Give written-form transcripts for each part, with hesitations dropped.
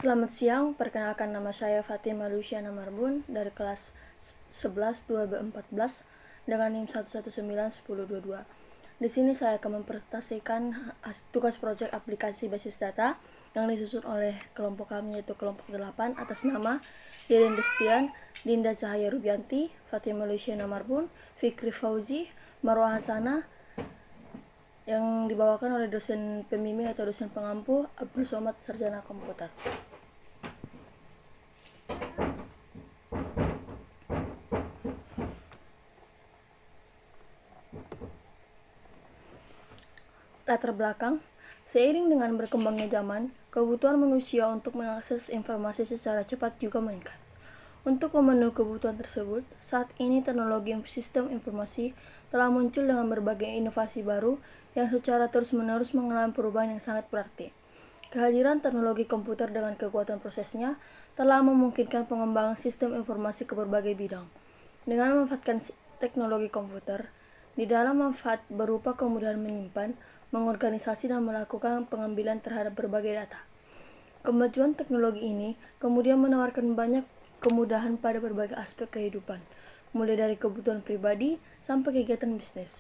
Selamat siang, perkenalkan nama saya Fatima Luciana Marbun dari kelas 11 2B14 dengan NIM 1191022. Di sini saya akan mempresentasikan tugas proyek aplikasi basis data yang disusun oleh kelompok kami, yaitu kelompok 8 atas nama Deden Destian, Dinda Cahaya Rubianti, Fatima Luciana Marbun, Fikri Fauzi, Marwah Hasana, yang dibawakan oleh dosen pembimbing atau dosen pengampu Abdul Somad Sarjana Komputer. Latar belakang, seiring dengan berkembangnya zaman, kebutuhan manusia untuk mengakses informasi secara cepat juga meningkat. Untuk memenuhi kebutuhan tersebut, saat ini teknologi sistem informasi telah muncul dengan berbagai inovasi baru yang secara terus-menerus mengalami perubahan yang sangat berarti. Kehadiran teknologi komputer dengan kekuatan prosesnya telah memungkinkan pengembangan sistem informasi ke berbagai bidang. Dengan memanfaatkan teknologi komputer, di dalam manfaat berupa kemudahan menyimpan, mengorganisasi dan melakukan pengambilan terhadap berbagai data. Kemajuan teknologi ini kemudian menawarkan banyak kemudahan pada berbagai aspek kehidupan, mulai dari kebutuhan pribadi sampai kegiatan bisnis.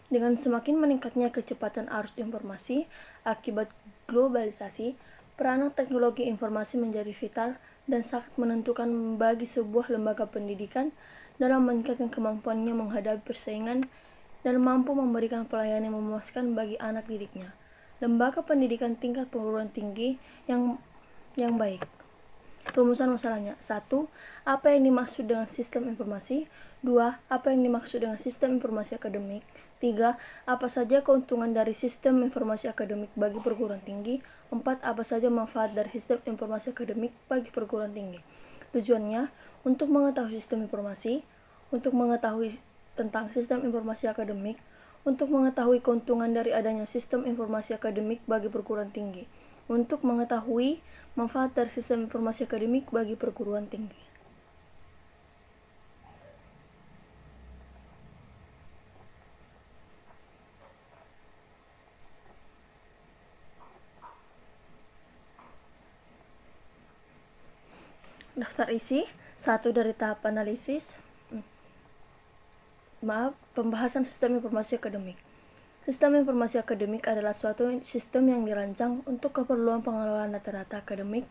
Dengan semakin meningkatnya kecepatan arus informasi akibat globalisasi, peranan teknologi informasi menjadi vital dan sangat menentukan bagi sebuah lembaga pendidikan dalam meningkatkan kemampuannya menghadapi persaingan dan mampu memberikan pelayanan yang memuaskan bagi anak didiknya. Lembaga pendidikan tingkat perguruan tinggi yang baik. Rumusan masalahnya. 1. Apa yang dimaksud dengan sistem informasi? 2. Apa yang dimaksud dengan sistem informasi akademik? 3. Apa saja keuntungan dari sistem informasi akademik bagi perguruan tinggi? 4. Apa saja manfaat dari sistem informasi akademik bagi perguruan tinggi? Tujuannya untuk mengetahui sistem informasi, untuk mengetahui tentang sistem informasi akademik, untuk mengetahui keuntungan dari adanya sistem informasi akademik bagi perguruan tinggi, untuk mengetahui manfaat dari sistem informasi akademik bagi perguruan tinggi. Daftar isi 1 dari tahap analisis. Pembahasan sistem informasi akademik. Sistem informasi akademik adalah suatu sistem yang dirancang untuk keperluan pengelolaan data-data akademik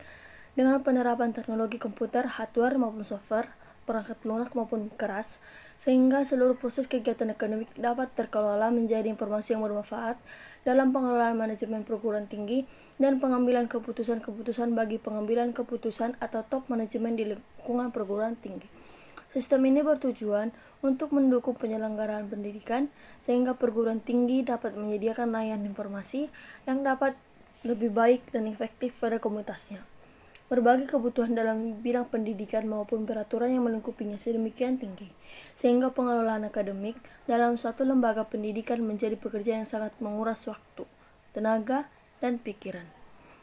dengan penerapan teknologi komputer, hardware maupun software, perangkat lunak maupun keras, sehingga seluruh proses kegiatan akademik dapat terkelola menjadi informasi yang bermanfaat dalam pengelolaan manajemen perguruan tinggi dan pengambilan keputusan-keputusan bagi pengambilan keputusan atau top manajemen di lingkungan perguruan tinggi. Sistem ini bertujuan untuk mendukung penyelenggaraan pendidikan sehingga perguruan tinggi dapat menyediakan layanan informasi yang dapat lebih baik dan efektif pada komunitasnya. Berbagai kebutuhan dalam bidang pendidikan maupun peraturan yang melingkupinya sedemikian tinggi, sehingga pengelolaan akademik dalam suatu lembaga pendidikan menjadi pekerjaan yang sangat menguras waktu, tenaga, dan pikiran.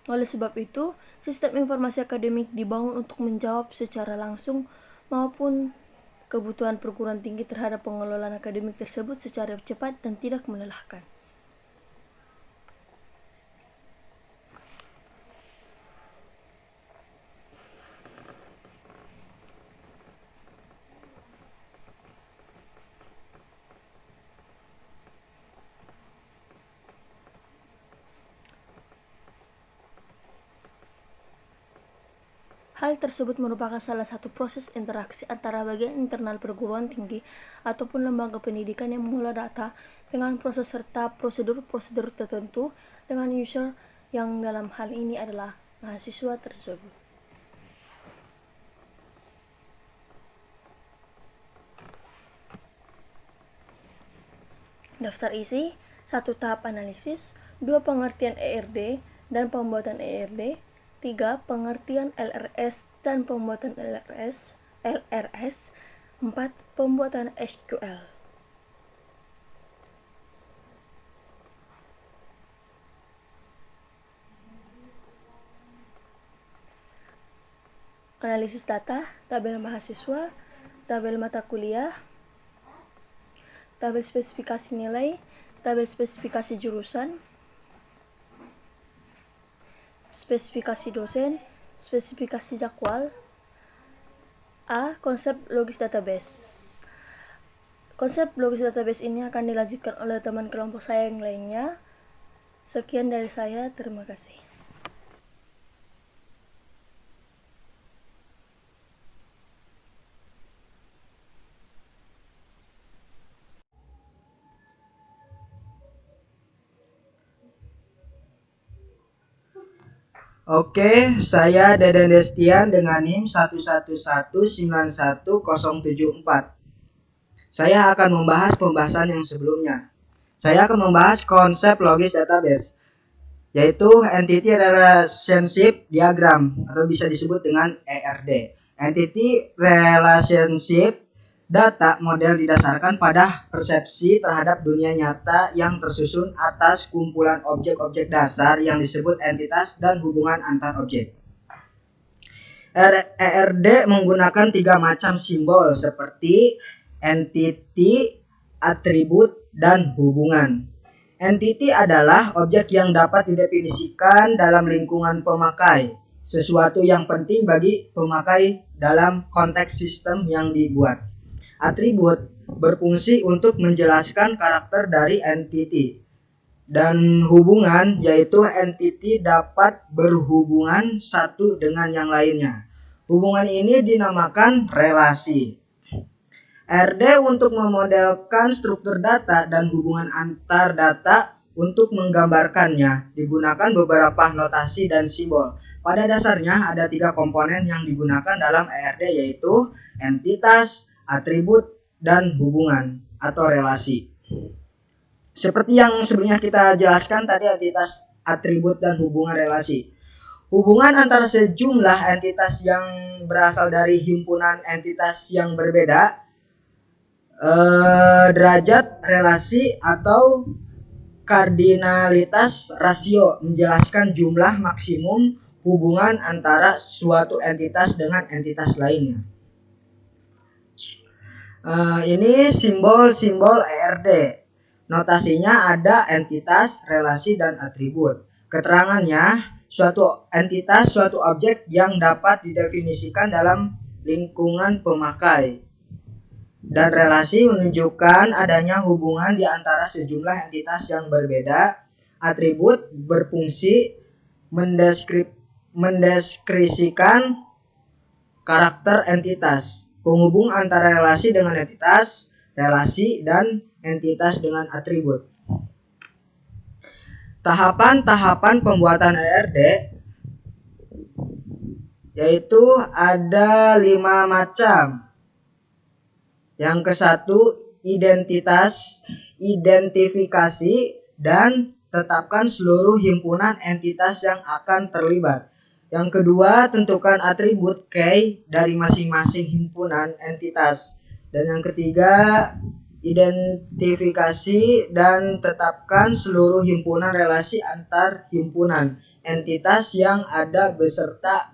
Oleh sebab itu, sistem informasi akademik dibangun untuk menjawab secara langsung maupun kebutuhan perguruan tinggi terhadap pengelolaan akademik tersebut secara cepat dan tidak melelahkan. Hal tersebut merupakan salah satu proses interaksi antara bagian internal perguruan tinggi ataupun lembaga pendidikan yang mengolah data dengan proses serta prosedur-prosedur tertentu dengan user yang dalam hal ini adalah mahasiswa tersebut. Daftar isi 1 tahap analisis, 2 pengertian ERD dan pembuatan ERD, 3 pengertian LRS dan pembuatan LRS, 4 pembuatan SQL. Analisis data, tabel mahasiswa, tabel mata kuliah, tabel spesifikasi nilai, tabel spesifikasi jurusan, spesifikasi dosen, spesifikasi jadwal. A. Konsep logis database. Konsep logis database ini akan dilanjutkan oleh teman kelompok saya yang lainnya. Sekian dari saya, terima kasih. Oke, saya Deden Destian dengan NIM 111917074. Saya akan membahas pembahasan yang sebelumnya. Saya akan membahas konsep logis database, yaitu Entity Relationship Diagram atau bisa disebut dengan ERD. Entity Relationship Data model didasarkan pada persepsi terhadap dunia nyata yang tersusun atas kumpulan objek-objek dasar yang disebut entitas dan hubungan antar objek. ERD menggunakan 3 macam simbol seperti entity, atribut, dan hubungan. Entity adalah objek yang dapat didefinisikan dalam lingkungan pemakai, sesuatu yang penting bagi pemakai dalam konteks sistem yang dibuat. Atribut berfungsi untuk menjelaskan karakter dari entity. Dan hubungan yaitu entity dapat berhubungan satu dengan yang lainnya. Hubungan ini dinamakan relasi. RD untuk memodelkan struktur data dan hubungan antar data. Untuk menggambarkannya digunakan beberapa notasi dan simbol. Pada dasarnya ada 3 komponen yang digunakan dalam ERD yaitu entitas, atribut, dan hubungan atau relasi. Seperti yang sebelumnya kita jelaskan tadi, entitas, atribut, dan hubungan relasi. Hubungan antara sejumlah entitas yang berasal dari himpunan entitas yang berbeda, derajat relasi atau kardinalitas rasio menjelaskan jumlah maksimum hubungan antara suatu entitas dengan entitas lainnya. Ini simbol-simbol ERD. Notasinya ada entitas, relasi, dan atribut. Keterangannya, suatu entitas, suatu objek yang dapat didefinisikan dalam lingkungan pemakai. Dan relasi menunjukkan adanya hubungan di antara sejumlah entitas yang berbeda. Atribut berfungsi mendeskripsikan karakter entitas, penghubung antara relasi dengan entitas, relasi, dan entitas dengan atribut. Tahapan-tahapan pembuatan ERD yaitu ada 5 macam. Yang ke-1, identifikasi, dan tetapkan seluruh himpunan entitas yang akan terlibat. Yang kedua, tentukan atribut key dari masing-masing himpunan entitas. Dan yang ketiga, identifikasi dan tetapkan seluruh himpunan relasi antar himpunan entitas yang ada beserta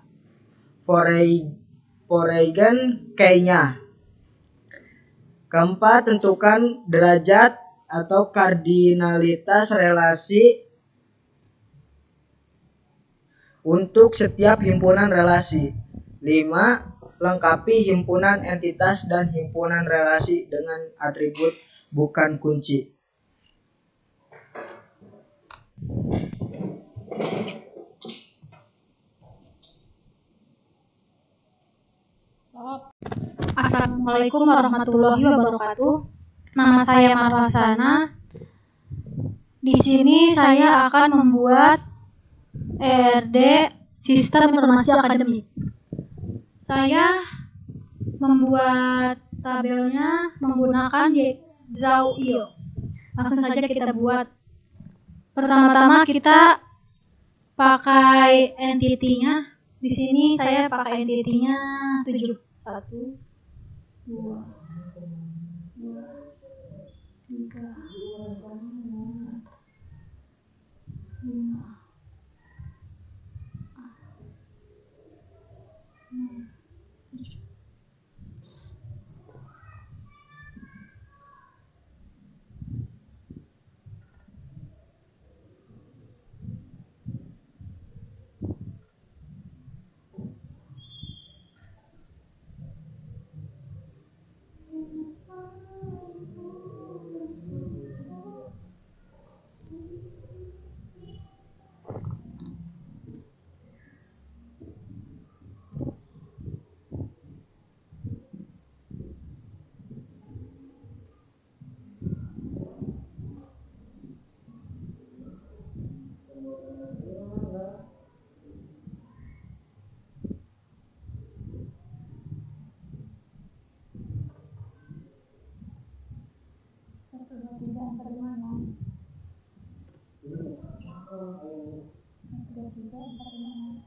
foreign key-nya. Keempat, tentukan derajat atau kardinalitas relasi untuk setiap himpunan relasi. 5. Lengkapi himpunan entitas dan himpunan relasi dengan atribut bukan kunci. Assalamualaikum warahmatullahi wabarakatuh. Nama saya Marwasana. Di sini saya akan membuat ERD Sistem Informasi Akademik. Saya membuat tabelnya menggunakan Draw.io. Langsung saja kita buat. Pertama-tama kita pakai entity-nya. Di sini saya pakai entity-nya 7. 1, 2, 3, 5, 6, 7. empat lima enam. 33, 4, 5, 6.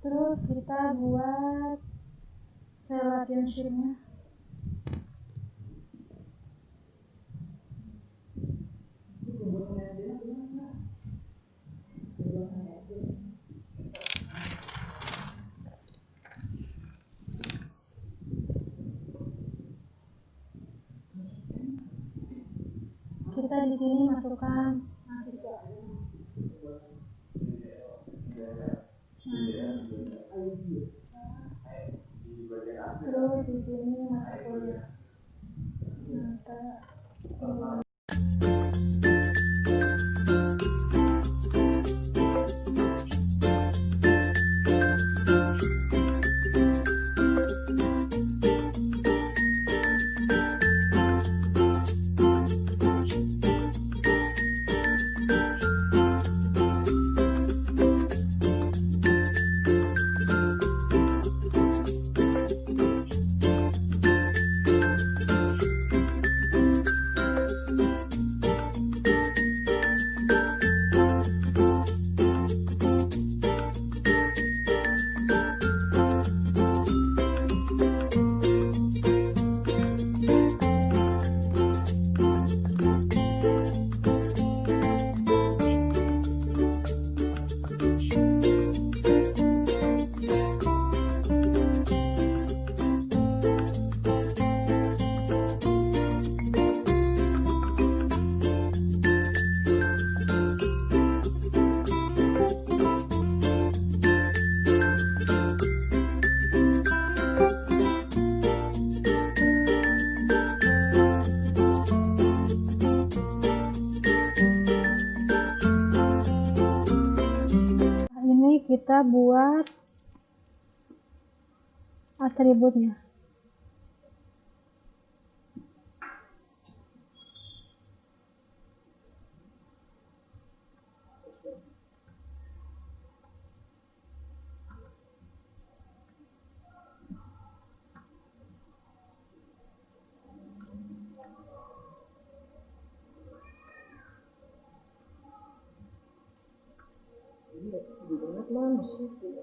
Terus kita buat relationship-nya. Kita di sini masukkan mahasiswa. Terus di sini mata kuliah. Mata kuliah. Ini kita buat atributnya. Kita tinggal masukin.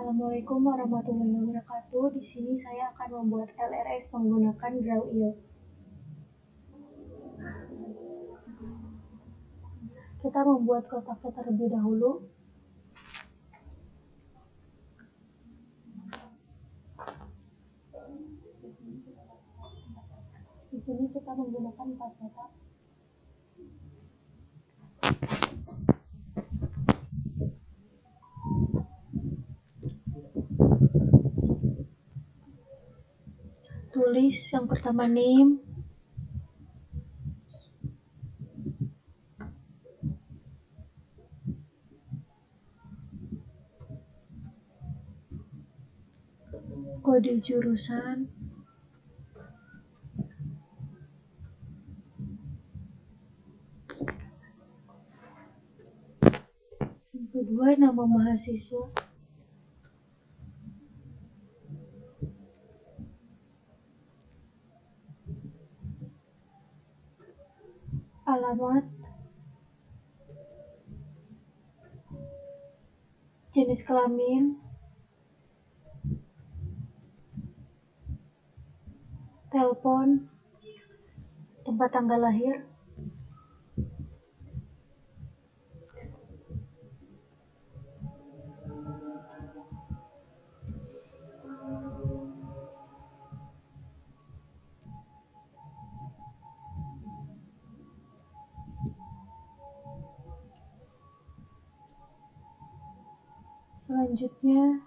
Assalamualaikum warahmatullahi wabarakatuh. Di sini saya akan membuat LRS menggunakan Draw.io. Kita membuat kotaknya terlebih dahulu. Di sini kita menggunakan 4 kotak. Tulis yang pertama name, kode jurusan, yang kedua nama mahasiswa, alamat, jenis kelamin, telepon, tempat tanggal lahir, selanjutnya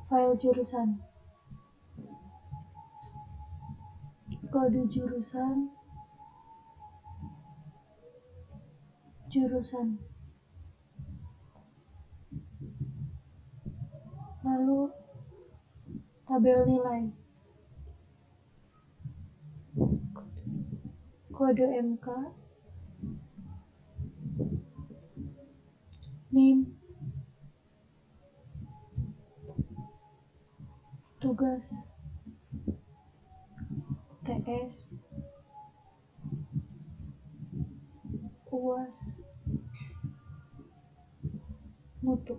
file jurusan, kode jurusan, lalu tabel nilai, kode MK, NIM, tugas, TS, UAS, mutu.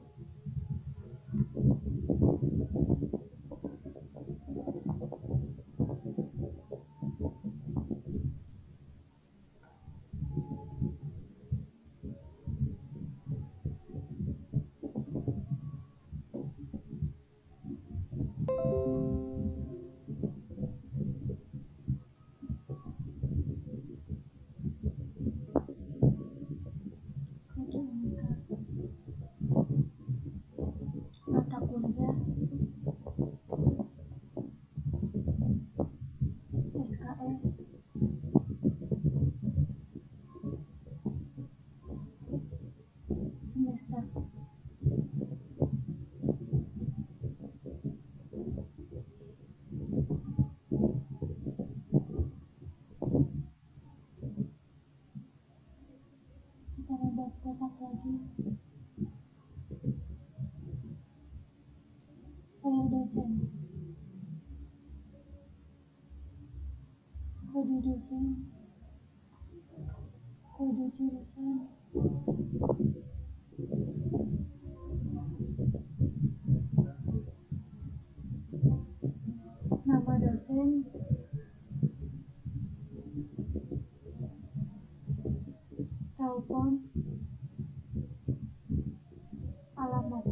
Kode MK, mata kuliah, SKS, semester. Kita membuat kotak lagi, file dosen, kode dosen, kode jurusan, nama dosen, telepon, alamat.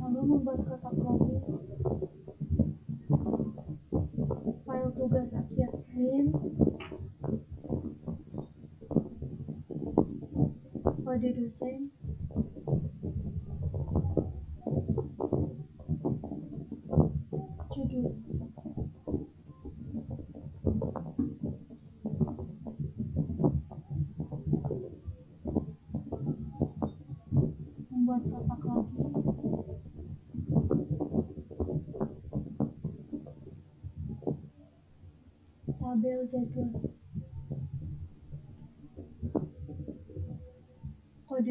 Lalu membuat kotak lagi, file tugas akhir, NIM, kode dosen, judul. Membuat kotak lagi, tabel jadwal.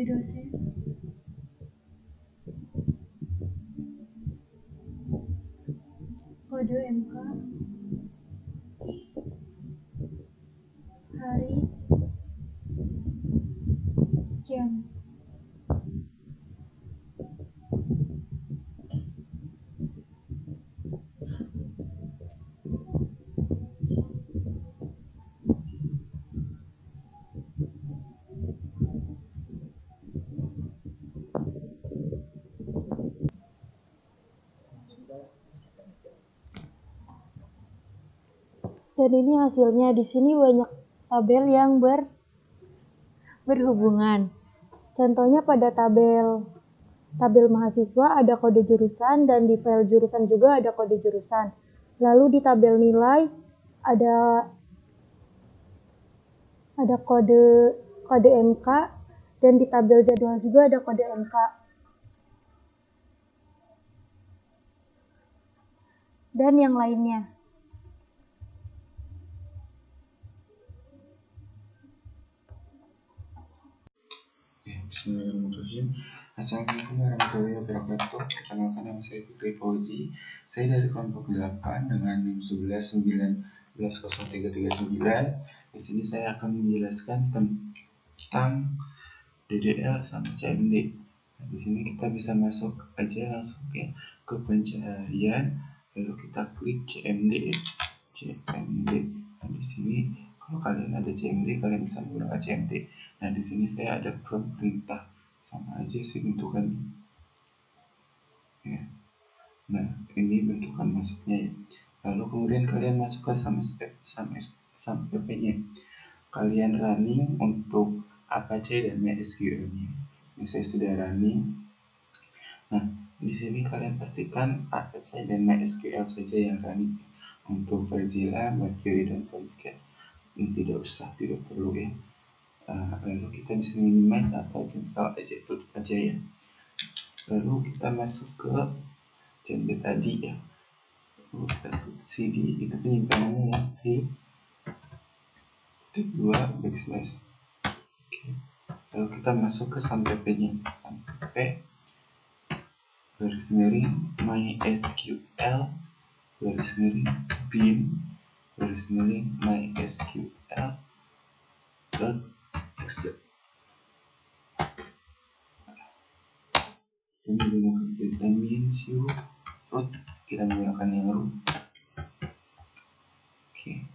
dosen, kode MK, hari, jam. Dan ini hasilnya. Di sini banyak tabel yang berhubungan. Contohnya pada tabel mahasiswa ada kode jurusan, dan di file jurusan juga ada kode jurusan. Lalu di tabel nilai ada kode MK, dan di tabel jadwal juga ada kode MK. Dan yang lainnya. Bismillahirrahmanirrahim. Assalamualaikum warahmatullahi wabarakatuh. Perkenalkan, nama saya Fikri Fauzi. Saya dari kelompok 8 dengan NIM 11190339. Di sini saya akan menjelaskan tentang DDL sama CMD. Nah, di sini kita bisa masuk aja langsung ya ke pencarian, lalu kita klik CMD. Nah, di sini kalau kalian ada CMD, kalian bisa menggunakan CMD. Nah, di sini saya ada perintah, sama aja sih bentukannya. Ya. Nah, ini bentukan masuknya ya. Lalu kemudian kalian masuk ke SAMPP-nya. Kalian running untuk Apache dan MySQL-nya. Ini saya sudah running. Nah, di sini kalian pastikan Apache dan MySQL saja yang running. Untuk FileZilla, Mercury, dan Tomcat ini tidak perlu ya. Lalu kita bisa minimize atau cancel aja, tutup aja ya. Lalu kita masuk ke CMD tadi ya. Lalu kita klik CD, itu penyimpanannya ya, file -2 backslash. Oke. Lalu kita masuk ke SAMPP-nya, SAMPP garis miring MySQL garis miring bin garis miring MySQL .exe. Ini menggunakan perintah minsu root, kita menggunakan yang root. Oke.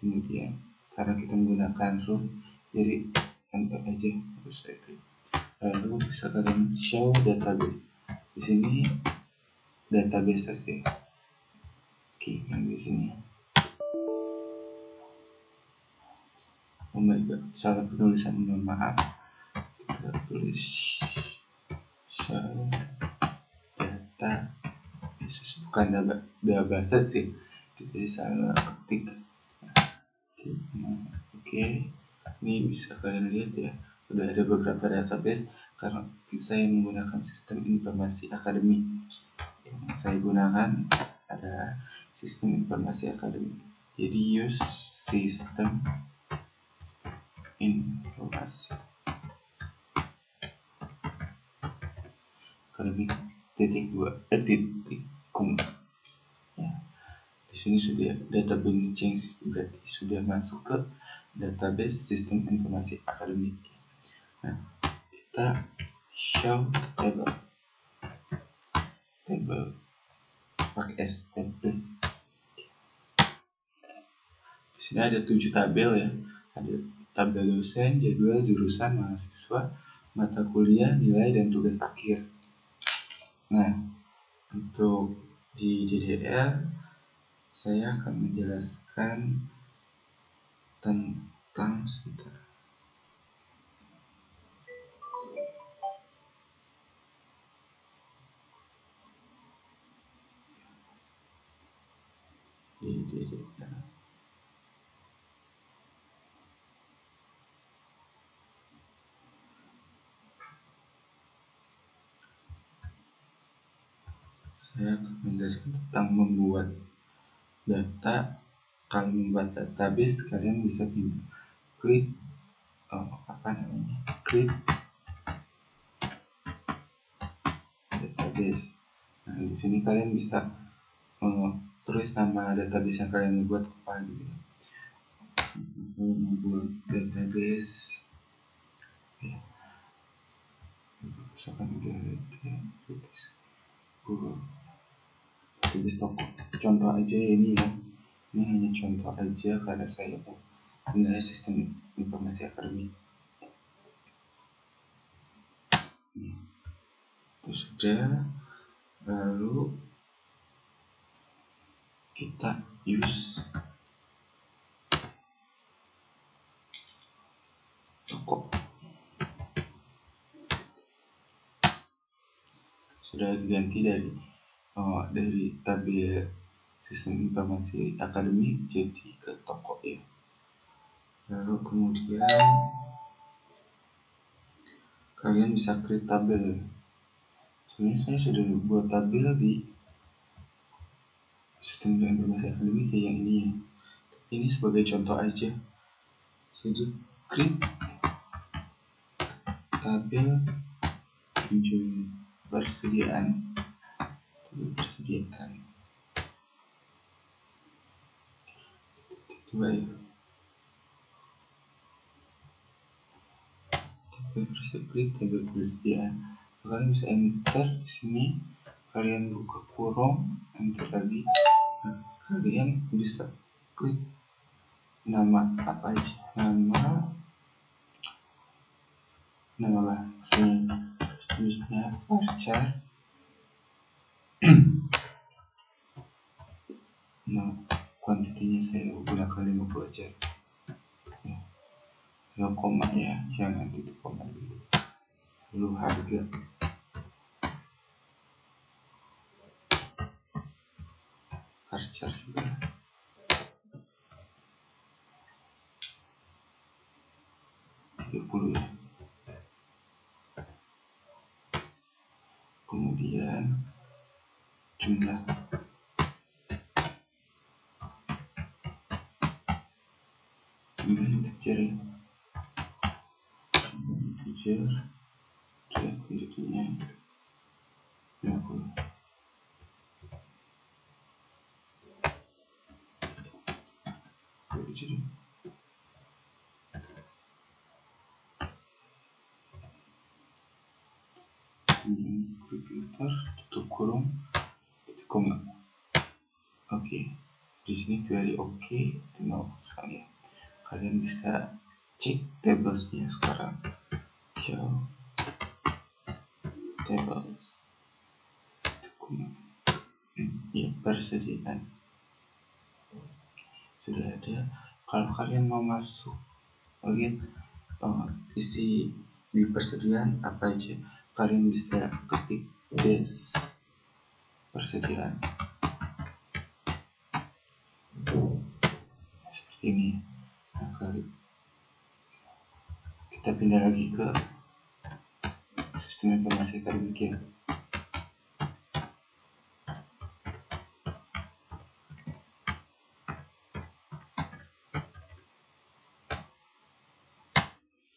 Kemudian karena kita menggunakan root, jadi enter aja terus itu. Lalu bisa kalian show database. Di sini database ya. Oke, yang di sini. Oh my god, salah penulisan, mohon maaf. Kita tulis show data, bukan database sih, jadi salah ketik. Oke, ini bisa kalian lihat ya, udah ada beberapa database karena saya menggunakan sistem informasi akademik. Yang saya gunakan adalah sistem informasi akademik. Jadi use sistem informasi akademik .2.com ya. Di sini sudah database change, berarti sudah masuk ke database sistem informasi akademik. Nah, kita show table pakai S plus. Di sini ada 7 tabel ya. Ada tabel dosen, jadwal, jurusan, mahasiswa, mata kuliah, nilai, dan tugas akhir. Nah, untuk di DDL saya akan menjelaskan tentang sebentar. Di DDL. Saya akan menjelaskan tentang membuat data. Kalau membuat database, kalian bisa klik klik database. Nah, di sini kalian bisa tulis nama database yang kalian buat apa gitu ya. Membuat database ya, misalkan udah ada database Google database toko. Contoh aja ini ya, ini hanya contoh aja karena saya mau menilai sistem informasi akademik. Itu sudah, lalu kita use toko. Sudah diganti dari tabel sistem informasi akademik jadi ke toko ya. Lalu kemudian kalian bisa create tabel. Sebenarnya saya sudah buat tabel di sistem informasi akademik kayak yang ini ya. Ini sebagai contoh aja. Jadi create tabel persediaan. Coba ya. Tabel persediaan. Kalian bisa enter di sini. Kalian buka kurung, enter lagi. Nah, kalian bisa klik nama apa aja, nama bahasanya, tulisnya varchar. Nah, kuantitinya saya gunakan 50 aja ya. Lalu koma ya, jangan titik koma dulu. Lalu harga varchar juga. $30 ya. Kemudian jumlah integer dan kuantitinya 50. Jadi klik enter, tutup kurung, titik koma. Oke. Di sini query oke, tinggal saya. Kalian bisa cek tablesnya sekarang. Show table. Ya, persediaan sudah ada. Kalau kalian mau masuk lihat isi di persediaan apa aja, kalian bisa klik des persediaan seperti ini. Nah, kita pindah lagi ke sistem informasi akademik ya.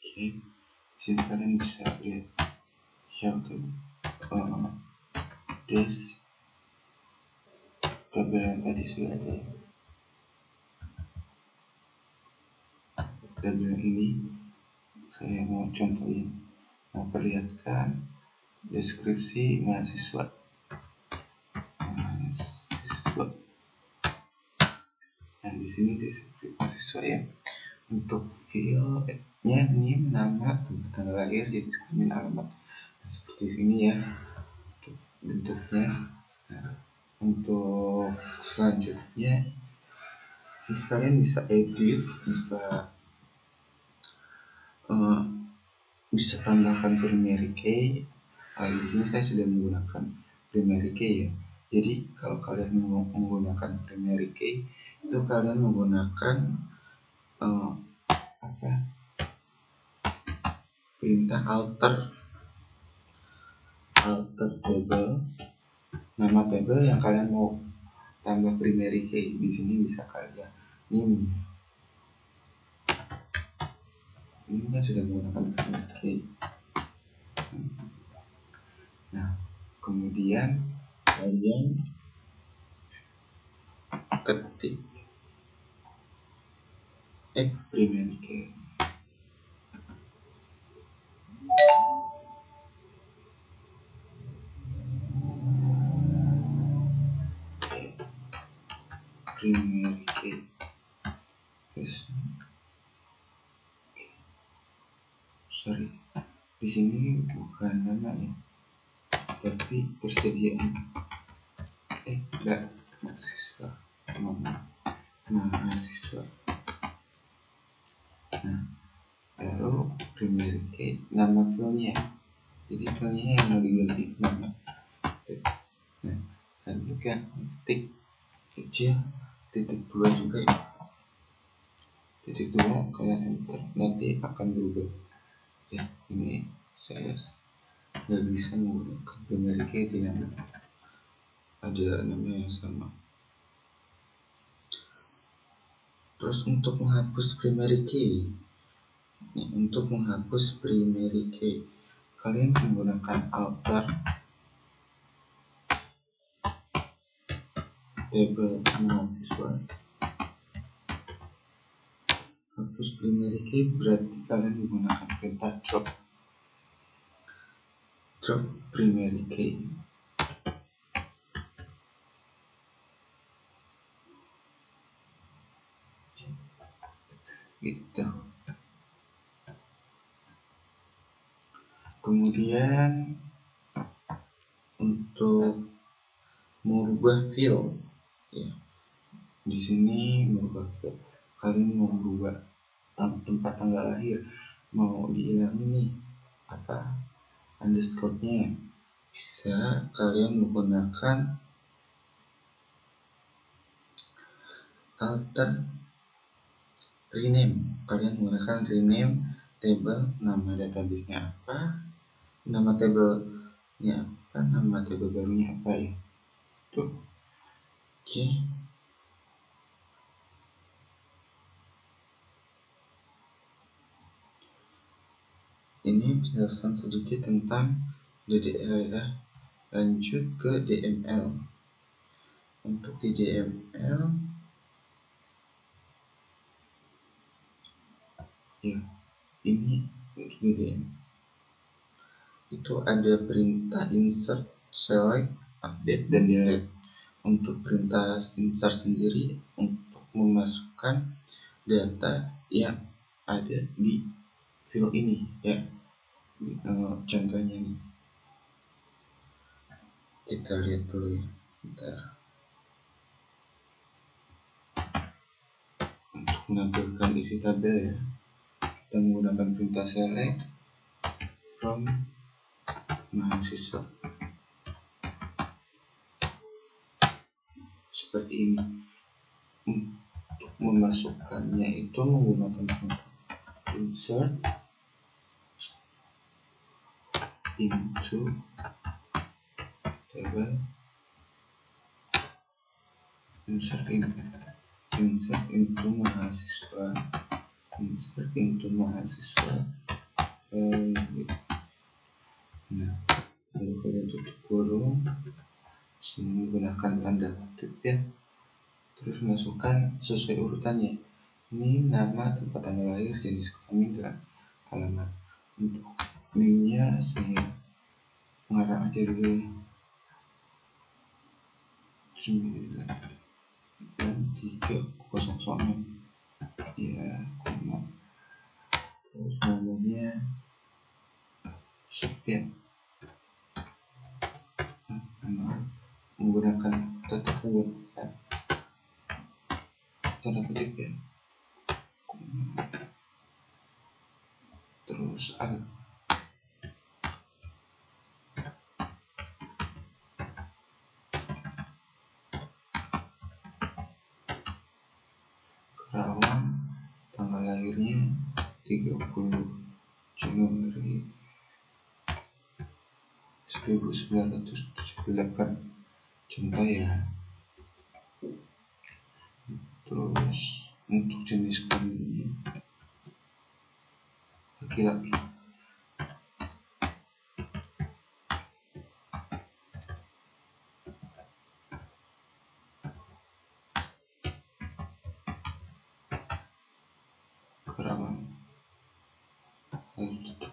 Oke, sini kalian bisa lihat show des tabel yang tadi sudah ada. Tabel yang ini saya mau contohin, mau perlihatkan deskripsi mahasiswa. Nah, di sini deskripsi mahasiswa ya. Untuk file-nya NIM, nama, tempat tanggal lahir, jenis kelamin, alamat. Nah, seperti ini ya bentuknya. Nah, untuk selanjutnya ini kalian bisa edit, bisa tambahkan primary key. Di sini saya sudah menggunakan primary key ya. Jadi kalau kalian menggunakan primary key itu kalian menggunakan perintah alter table, nama table yang kalian mau tambah primary key. Di sini bisa kalian ini kan sudah menggunakan primary key. Nah, Kemudian kalian ketik primary key. Primary key. Sorry, di sini bukan nama ya, tapi persediaan enggak mahasiswa, mahasiswa. Nah, lalu primary key, nama filenya. Jadi filenya yang mau diganti nama. Nah, lalu kan ketik kecil titik 2 juga ya. Titik 2 kalian enter, nanti akan berubah. Ya, ini saya nggak bisa menggunakan primary key di nama ada nama yang sama. Terus untuk menghapus primary key, kalian menggunakan alter tabel mahasiswa. Hapus primary key berarti kalian menggunakan perintah drop primary key. Gitu. Kemudian untuk merubah field, ya, di sini merubah field, kalian mau merubah tempat tanggal lahir, mau dihilangin nih underscore-nya, bisa kalian menggunakan alter rename. Kalian menggunakan rename table, nama database-nya apa, nama tabelnya apa, nama table barunya apa ya. Tuh. Oke. Ini penjelasan sedikit tentang DDL ya. Lanjut ke DML. Untuk di DML ya, ini DDM itu ada perintah insert, select, update, dan delete. Untuk perintah insert sendiri untuk memasukkan data yang ada di field ini ya. Contohnya nih, kita lihat dulu ya. Bentar. Untuk menampilkan isi tabel ya, kita menggunakan perintah select from mahasiswa seperti ini. Untuk memasukkannya itu menggunakan perintah insert into table, insert into mahasiswa value. Nah, lalu kalian tutup kurung, sini menggunakan tanda kutip ya, terus masukkan sesuai urutannya. Ini nama, tempat tanggal lahir, jenis kelamin, dan alamat. Untuk name-nya saya mengarang aja dulu ya, 9 dan 306 ya, koma. Terus namanya Sofian. Tetap menggunakan tanda kutip ya, terus Kerawang, tanggal lahirnya 30 Januari 1978, contoh ya. Terus untuk jenis kelaminnya laki-laki.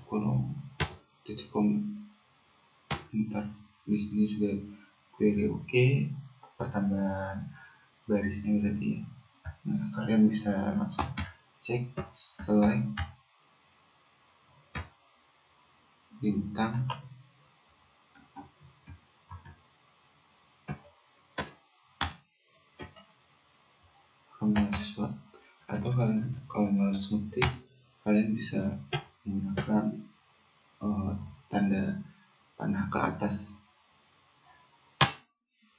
gunung.com. Ntar di sini sudah query oke, pertambahan barisnya berarti ya. Nah, kalian bisa langsung cek select bintang from mahasiswa, atau kalian kalau malas ngetik kalian bisa menggunakan tanda panah ke atas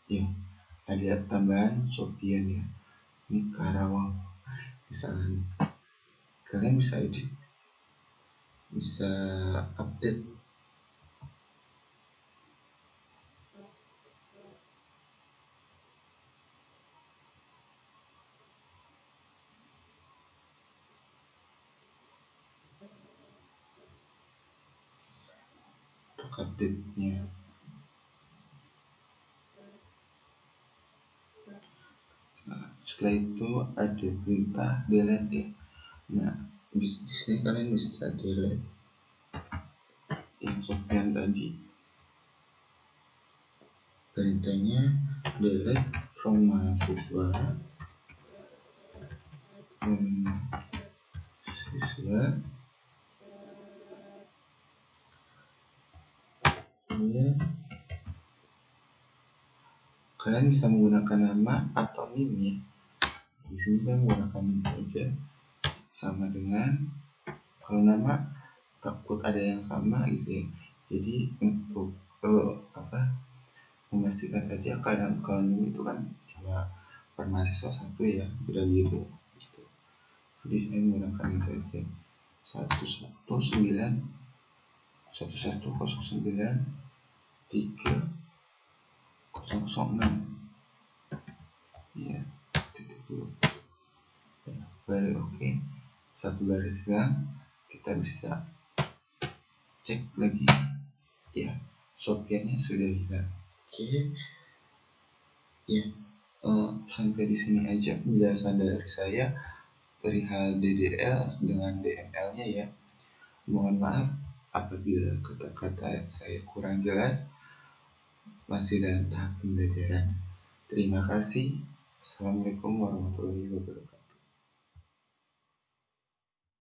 ya. Ada tambahan Sofian ya, ini Karawang misalnya. Kalian bisa edit, bisa update. Untuk update-nya, setelah itu ada perintah delete ya. Nah, di sini kalian bisa delete yang Sofian tadi. Perintahnya delete from mahasiswa, kalian bisa menggunakan nama atau nim ya. Di sini saya menggunakan nim aja, sama dengan kalau nama takut ada yang sama gitu ya. Jadi untuk memastikan saja kalian kalau nim itu kan cuma per mahasiswa satu ya, udah gitu. Jadi saya menggunakan itu aja 119.109.3006 ya, titik dulu ya, baru oke. Satu baris hilang, kita bisa cek lagi ya, Sofiannya sudah hilang. Oke ya, sampai di sini aja penjelasan dari saya perihal DDL dengan DML-nya ya. Mohon maaf apabila kata-kata saya kurang jelas, masih dalam tahap pembelajaran. Terima kasih. Assalamualaikum warahmatullahi wabarakatuh.